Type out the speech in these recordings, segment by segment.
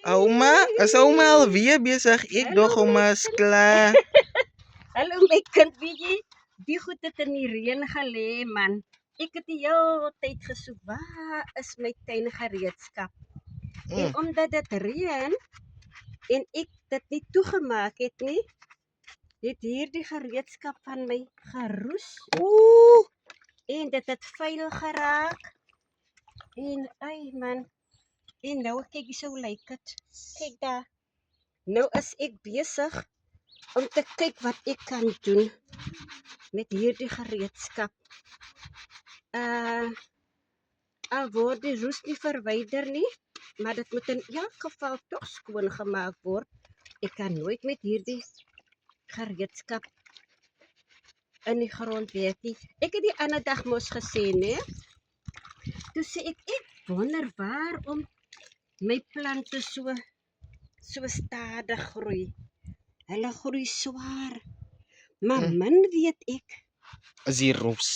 Ouma, is ouma alweer besig? Ek dog ouma is klaar. Hallo my kind, weet jy, die goed het in die reën gelê, man. Ek het die hele tyd gesoek, waar is my tuingereedskap? En omdat dit reën en ek dit nie toegemaak het nie, het hierdie gereedskap van my geroes. Ooh, en dit het vuil geraak. En ai man, en nou kyk jy so lyk dit. Kyk daar. Nou is ek besig om te kyk wat ek kan doen met hierdie gereedskap. Al word die roes nie verwyder nie, maar dit moet in elk geval toch skoon gemaak word. Ek kan nooit met hierdie gereedskap in die grond werk nie. Ek het die ander dag mos gesê, nee. Toe sê ek wonder waarom my plante so stadig groei. Hulle groei swaar. Maar min weet ek, Is die roes.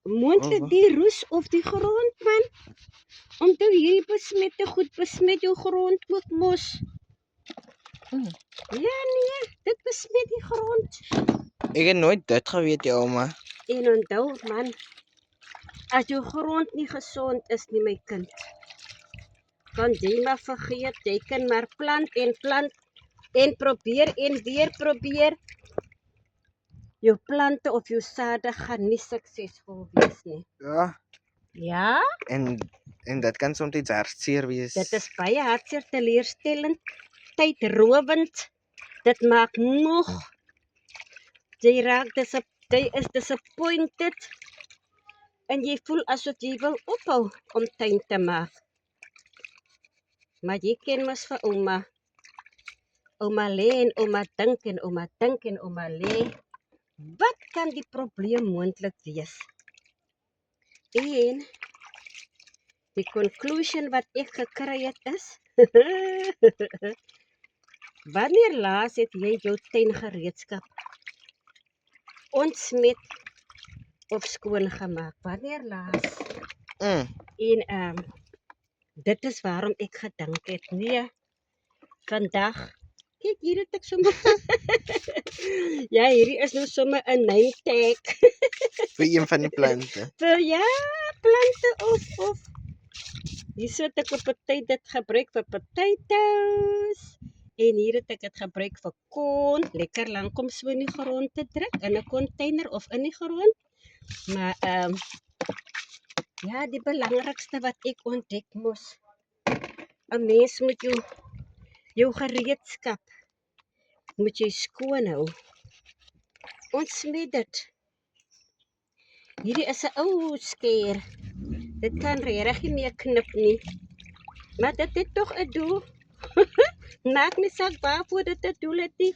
moontlik die roes of die grond, man. Onthou hierdie besmette goed besmet jou grond ook mos. Ja nee, dit besmet die grond. Ek het nooit dit geweet, jou ouma. En onthou man, as jou grond nie gesond is nie, my kind, kan jy maar vergeet, jy kan maar plant en probeer en weer probeer. Jou plante of jou sade gaan nie suksesvol wees nie. Ja. Ja? En dit kan soms hartseer wees. Dit is baie hartseer, teleurstellend, tydrowend. Dit maak nog. Jy is disappointed. En jy voel asof jy wil ophou om tuin te maak. Maar jy ken mos vir ouma. Ouma lê en ouma dink en ouma dink en ouma lê. Wat kan die probleem moontlik wees? En die conclusion wat ek gekry het is, wanneer laas het jy jou tuingereedskap ontsmet of skoon gemaak? Wanneer laas? En dit is waarom ek gedink het, nee, vandag, kyk hier het ek sommer, ja, hierdie is nou sommer 'n name tag. Vir een van die plante. Ja, plante of. Hier het ek op 'n tyd dit gebruik vir potatoes. En hier het ek dit gebruik vir kon, lekker lank om so in die grond te druk, in 'n container of in die grond. Maar ja, die belangrikste wat ek ontdek mos, 'n mens moet jou gereedskap moet jy skoon hou. Ontsmet dit. Hierdie is 'n ou skeer. Dit kan regtig nie meer knip nie. Maar dit het tog 'n doel. Maak nie saak waarvoor dit 'n doel het nie.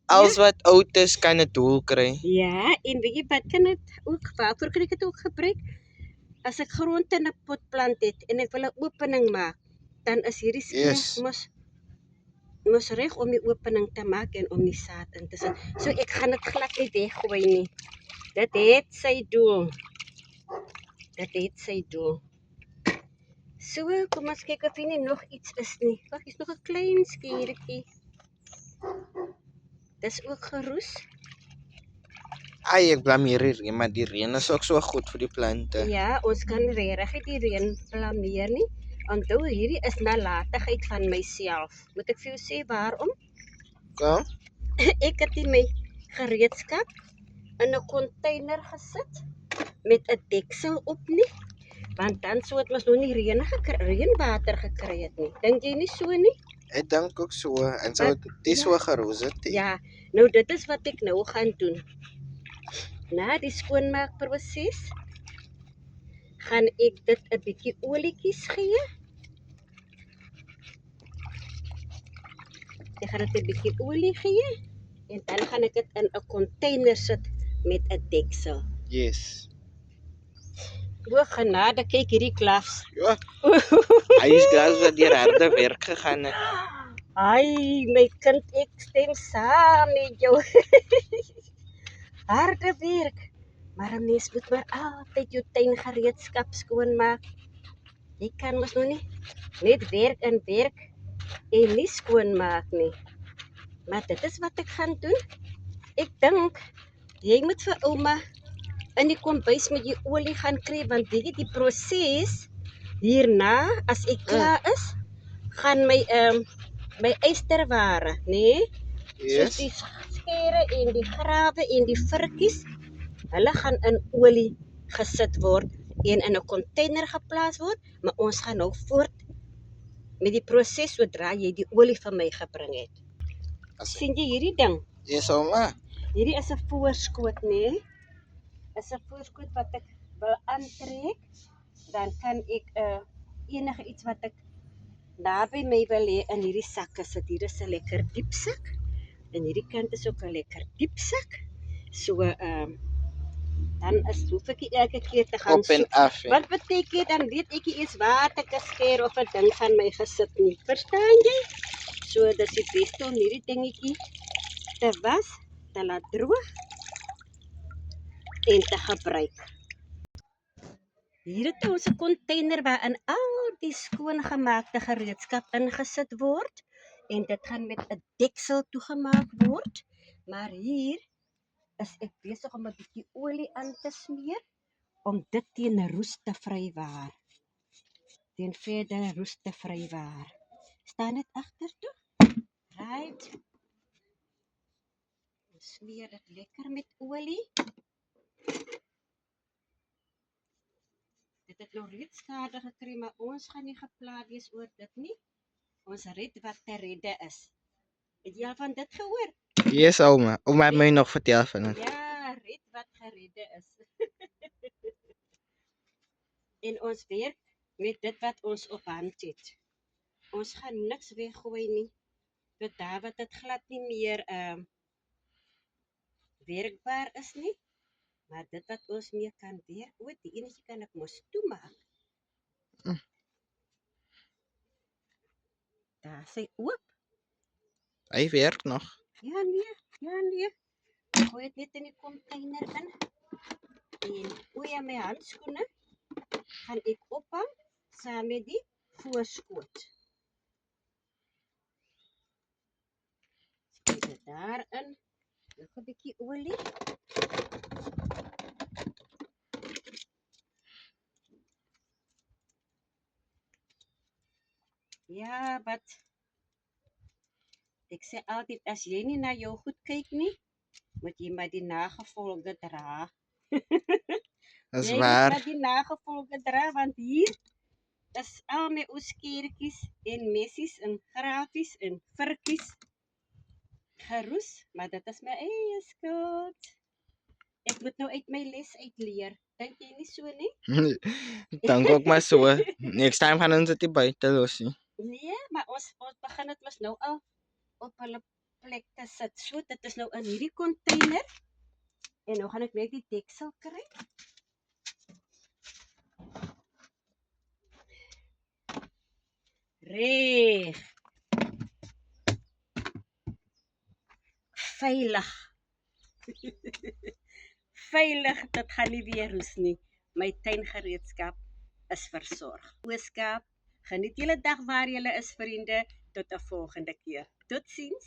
Als wat oud is, kan 'n doel kry. Ja, en weet jy wat kan dit ook, waarvoor kan ek dit ook gebruik? As ek grond in 'n potplant het en ek wil 'n opening maak, dan is hierdie skeer mos reg om die opening te maak en om die saad in te sit. So ek gaan dit glad nie weggooi nie. Dit het sy doel. So, kom ons kyk of hier nie nog iets is nie. Wag, hier's nog 'n klein skeertjie. Dis ook geroes. Ai, ek blameer hier, maar die reën is ook so goed vir die plante. Ja, ons kan regtig die reën blameer nie. Onthou, hierdie is nalatigheid van myself. Moet ek vir jou sê waarom? Ja? Ek het my gereedskap in 'n container gesit met 'n deksel op nie. Want dan sou het mos nog nie reënwater gekry het nie. Dink jy nie so nie? Ek dink ook so, en sou dit so geroes het. Ja, nou dit is wat ek nou gaan doen. Na die skoonmaakproses gaan ek dit 'n bietjie olietjies gee. Ek gaan dit 'n bietjie olie gee en dan gaan ek dit in 'n container sit met 'n deksel. Yes. O genade, kyk hierdie glas. Ja. Hy is glas wat deur harde werk gegaan het. Ai, my kind, ek stem saam met jou. Harde werk. Maar 'n mens moet maar altyd jou tuingereedskap skoonmaak. Jy kan mos nou nie net werk en werk en nie skoonmaak nie. Maar dit is wat ek gaan doen. Ek dink jy moet vir ouma in die kombuis met die olie gaan kry, want weet jy die proses hierna as ek klaar is, gaan my eysterware, nee, soos Yes. die skere en die grawe en die virkies, hulle gaan in olie gesit word en in 'n container geplaas word, maar ons gaan nou voort met die proses sodra jy die olie vir my gebring het. sien jy hierdie ding? Yes, ouma. Hierdie is 'n voorskoot, nee. Is 'n voorskoot wat ek wil aantrek, dan kan ek enige iets wat ek naby my wil hê in hierdie sakke sit. Hier is 'n lekker diep sak en hierdie kant is ook 'n lekker diep sak. So dan hoef ek nie elke keer te gaan Op en soek. af. Hè. Wat beteken dan weet ek nie eens waar ek 'n skeer of 'n ding van my gesit nie. Verstaan jy? So dis die beste om hierdie dingetjie te was, te laat droog en te gebruik. Hier het ons 'n container waarin al die skoongemaakte gereedskap ingesit word en dit gaan met 'n deksel toegemaak word. Maar hier is ek besig om 'n bietjie olie aan te smeer om dit teen roes te vrywaar. Teen verdere roes te vrywaar. Staan dit agter toe? Right. Smeer dit lekker met olie. Dit het nog reeds skade gekry, maar ons gaan nie geplaag wees oor dit nie. Ons red wat te redde is. Het jy al van dit gehoor? Yes, ouma. Ouma het my nog vertel van het. Ja, red wat geredde is. En ons werk met dit wat ons op hand het. Ons gaan niks weggooi nie. Tot daar wat dit glad nie meer werkbaar is nie. Maar dit wat ons mee kan werk, die enetjie kan ek mos toemaak. Daar sy oop. Hy werk nog. Ja nee. Gooi dit net in die container in. En oor my handskoene gaan ek ophang saam met die voorskoot. Spuit dit daarin. Nog 'n bietjie olie. Ja, wat ek sê altyd as jy nie na jou goed kyk nie, moet jy maar die nagevolge dra. Dis Jy moet waar. maar die nagevolge dra want hier is al my oeskeertjies en messies en grafies en virkies geroes, maar dit is my eie skuld. Ek moet nou uit my les uitleer. Dink jy nie so nie? Dank ook maar so. Next time gaan ons dit buite los nie. Nee, maar ons begin dit mos nou al op hulle plek te sit. So dit is nou in hierdie container. En nou gaan ek net die deksel kry. Reg. Veilig. Veilig, dit gaan nie weer roes nie. My tuingereedskap is versorg. Ooskaap, geniet julle dag waar julle is, vriende. Tot 'n volgende keer. Totsiens.